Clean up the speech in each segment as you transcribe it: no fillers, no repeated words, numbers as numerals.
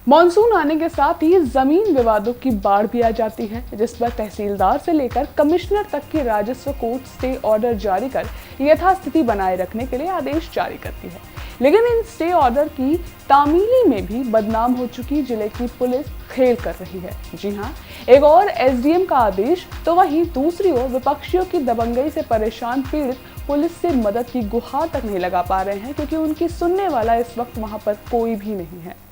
Monsoon आने के साथ ही जमीन विवादों की बाढ़ भी आ जाती है, जिस पर तहसीलदार से लेकर कमिश्नर तक की राजस्व कोर्ट स्टे ऑर्डर जारी कर यथास्थिति बनाए रखने के लिए आदेश जारी करती है। लेकिन इन स्टे ऑर्डर की तामीली में भी बदनाम हो चुकी जिले की पुलिस खेल कर रही है। जी हां, एक और एसडीएम का आदेश तो वहीं दूसरी ओर विपक्षियों की दबंगई से परेशान पीड़ित पुलिस से मदद की गुहार तक नहीं लगा पा रहे हैं, क्योंकि उनकी सुनने वाला इस वक्त वहां पर कोई भी नहीं है।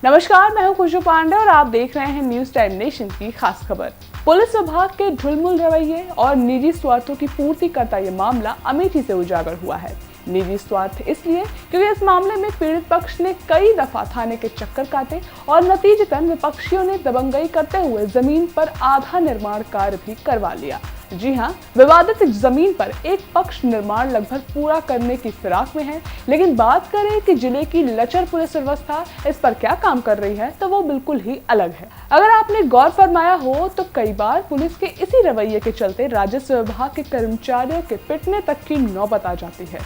नमस्कार, मैं हूं खुशबू पांडे और आप देख रहे हैं न्यूज टाइम नेशन की खास खबर। पुलिस विभाग के ढुलमुल रवैये और निजी स्वार्थों की पूर्ति करता ये मामला अमेठी से उजागर हुआ है। निजी स्वार्थ इसलिए क्योंकि इस मामले में पीड़ित पक्ष ने कई दफा थाने के चक्कर काटे और नतीजतन विपक्षियों ने दबंगई करते हुए जमीन पर आधा निर्माण कार्य भी करवा लिया। जी हां, विवादित जमीन पर एक पक्ष निर्माण लगभग पूरा करने की फिराक में है, लेकिन बात करें कि जिले की लचर पुलिस व्यवस्था इस पर क्या काम कर रही है तो वो बिल्कुल ही अलग है। अगर आपने गौर फरमाया हो तो कई बार पुलिस के इसी रवैये के चलते राजस्व विभाग के कर्मचारियों के पिटने तक की नौबत आ जाती है।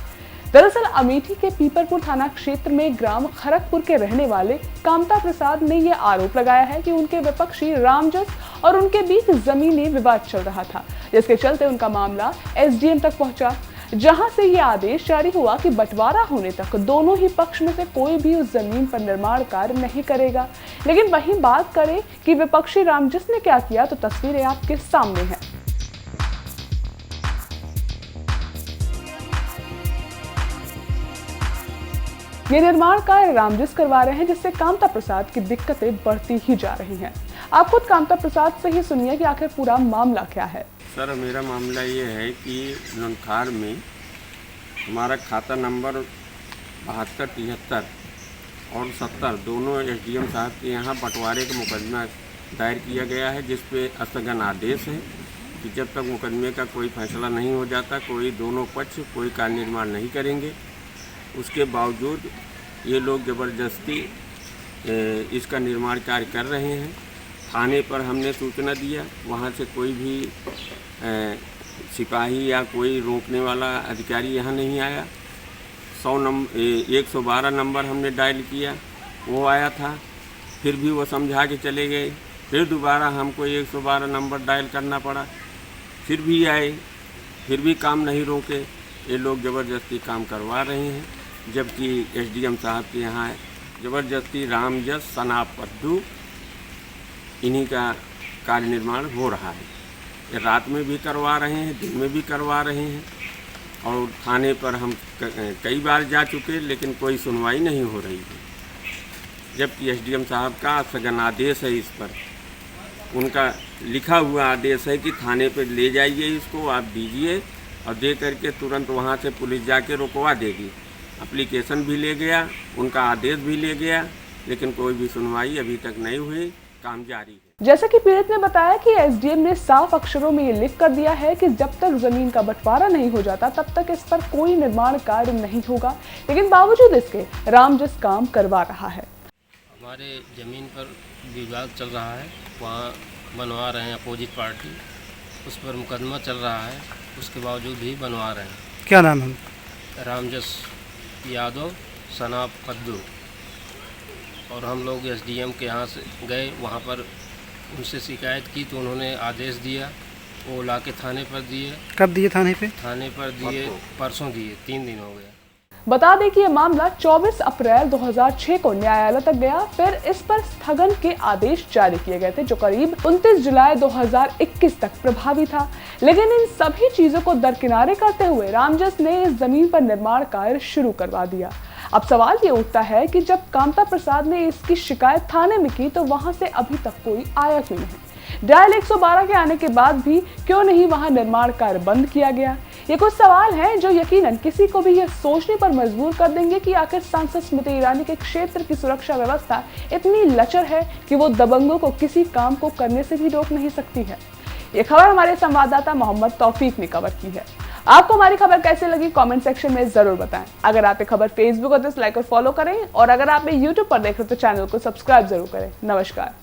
दरअसल अमेठी के पीपरपुर थाना क्षेत्र में ग्राम खरगपुर के रहने वाले कामता प्रसाद ने यह आरोप लगाया है कि उनके विपक्षी रामजस और उनके बीच जमीनी विवाद चल रहा था, जिसके चलते उनका मामला एसडीएम तक पहुंचा, जहां से ये आदेश जारी हुआ कि बंटवारा होने तक दोनों ही पक्ष में से कोई भी उस जमीन पर निर्माण कार्य नहीं करेगा। लेकिन वहीं बात करें कि विपक्षी रामजस ने क्या किया तो तस्वीरें आपके सामने है। ये निर्माण कार्य रामजस करवा रहे हैं, जिससे कामता प्रसाद की दिक्कतें बढ़ती ही जा रही हैं। आप खुद कामता प्रसाद से ही सुनिए कि आखिर पूरा मामला क्या है। सर, मेरा मामला ये है कि ननखार में हमारा खाता नंबर 72, 73 और 70 दोनों एसडीएम साहब के यहाँ बंटवारे का मुकदमा दायर किया गया है, जिस पे स्थगन आदेश है कि जब तक मुकदमे का कोई फैसला नहीं हो जाता कोई दोनों पक्ष कोई कार्य निर्माण नहीं करेंगे। उसके बावजूद ये लोग ज़बरदस्ती इसका निर्माण कार्य कर रहे हैं। थाने पर हमने सूचना दिया, वहाँ से कोई भी सिपाही या कोई रोकने वाला अधिकारी यहाँ नहीं आया। 112 नंबर हमने डायल किया, वो आया था, फिर भी वो समझा के चले गए। फिर दोबारा हमको 112 नंबर डायल करना पड़ा, फिर भी आए, फिर भी काम नहीं रोके। ये लोग ज़बरदस्ती काम करवा रहे हैं, जबकि एसडीएम साहब के यहाँ ज़बरदस्ती रामजस सनाब पद्दू इन्हीं का कार्य निर्माण हो रहा है। ये रात में भी करवा रहे हैं, दिन में भी करवा रहे हैं, और थाने पर हम कई बार जा चुके, लेकिन कोई सुनवाई नहीं हो रही है। जबकि एसडीएम साहब का स्थगन आदेश है, इस पर उनका लिखा हुआ आदेश है कि थाने पर ले जाइए, इसको आप दीजिए, और दे करके तुरंत वहाँ से पुलिस जाके रुकवा देगी। एप्लीकेशन भी ले गया, उनका आदेश भी ले गया, लेकिन कोई भी सुनवाई अभी तक नहीं हुई, काम जारी है। जैसे कि पीड़ित ने बताया कि एसडीएम ने साफ अक्षरों में ये लिख कर दिया है कि जब तक जमीन का बंटवारा नहीं हो जाता तब तक इस पर कोई निर्माण कार्य नहीं होगा, लेकिन बावजूद इसके रामजस काम करवा रहा है। हमारे जमीन पर विवाद चल रहा है, वहाँ बनवा रहे हैं अपोजिट पार्टी, उस पर मुकदमा चल रहा है, उसके बावजूद भी बनवा रहे हैं। क्या नाम है? रामजस यादव सनाब पद्दू। और हम लोग एसडीएम के यहाँ से गए, वहाँ पर उनसे शिकायत की तो उन्होंने आदेश दिया, वो लाके थाने पर दिए। कब दिए थाने पे? थाने पर दिए, परसों दिए, 3 दिन हो गया। बता दें कि ये मामला 24 अप्रैल 2006 को न्यायालय तक गया, फिर इस पर स्थगन के आदेश जारी किए गए थे, जो करीब 29 जुलाई 2021 तक प्रभावी था। लेकिन इन सभी चीजों को दरकिनारे करते हुए रामजस ने इस जमीन पर निर्माण कार्य शुरू करवा दिया। अब सवाल ये उठता है कि जब कामता प्रसाद ने इसकी शिकायत थाने में की तो वहां से अभी तक कोई आया क्यों नहीं? डायल 112 के आने के बाद भी क्यों नहीं वहां निर्माण कार्य बंद किया गया? ये कुछ सवाल हैं जो यकीनन किसी को भी यह सोचने पर मजबूर कर देंगे कि आखिर सांसद स्मृति ईरानी के क्षेत्र की सुरक्षा व्यवस्था इतनी लचर है कि वो दबंगों को किसी काम को करने से भी रोक नहीं सकती है। ये खबर हमारे संवाददाता मोहम्मद तौफीक ने कवर की है। आपको हमारी खबर कैसे लगी कमेंट सेक्शन में जरूर बताएं। अगर आप ये खबर फेसबुक और लाइक और फॉलो करें, और अगर आप यूट्यूब पर देख रहे हो तो चैनल को सब्सक्राइब जरूर करें। नमस्कार।